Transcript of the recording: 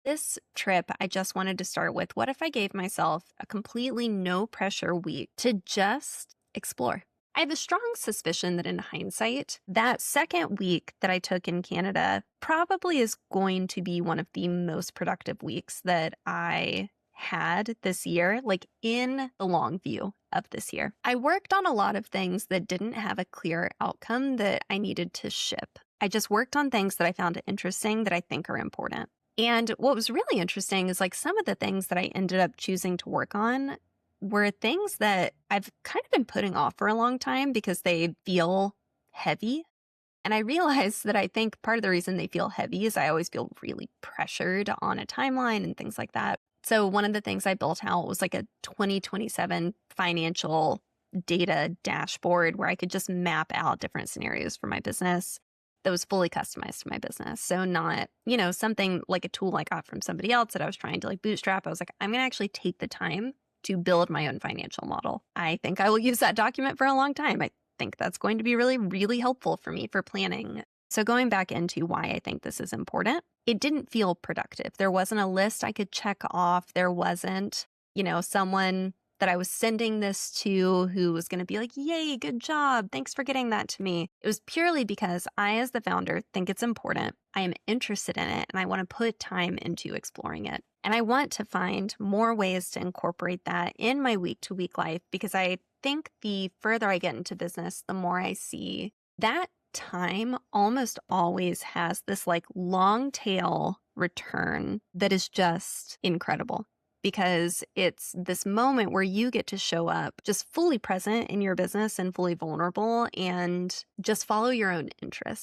This trip, I just wanted to start with what if I gave myself a completely no pressure week to just explore? I have a strong suspicion that in hindsight, that second week that I took in Canada probably is going to be one of the most productive weeks that I had this year, like in the long view of this year. I worked on a lot of things that didn't have a clear outcome that I needed to ship. I just worked on things that I found interesting that I think are important. And what was really interesting is like some of the things that I ended up choosing to work on were things that I've kind of been putting off for a long time because they feel heavy. And I realized that I think part of the reason they feel heavy is I always feel really pressured on a timeline and things like that. So one of the things I built out was like a 2027 financial data dashboard where I could just map out different scenarios for my business that was fully customized to my business. So not, something like a tool I got from somebody else that I was trying to like bootstrap. I was like, I'm going to actually take the time to build my own financial model. I think I will use that document for a long time. I think that's going to be really, really helpful for me for planning. So going back into why I think this is important, it didn't feel productive. There wasn't a list I could check off. There wasn't, someone that I was sending this to who was going to be like, yay, good job. Thanks for getting that to me. It was purely because I, as the founder, think it's important. I am interested in it and I want to put time into exploring it. And I want to find more ways to incorporate that in my week to week life because I think the further I get into business, the more I see that time almost always has this like long tail return that is just incredible because it's this moment where you get to show up just fully present in your business and fully vulnerable and just follow your own interests.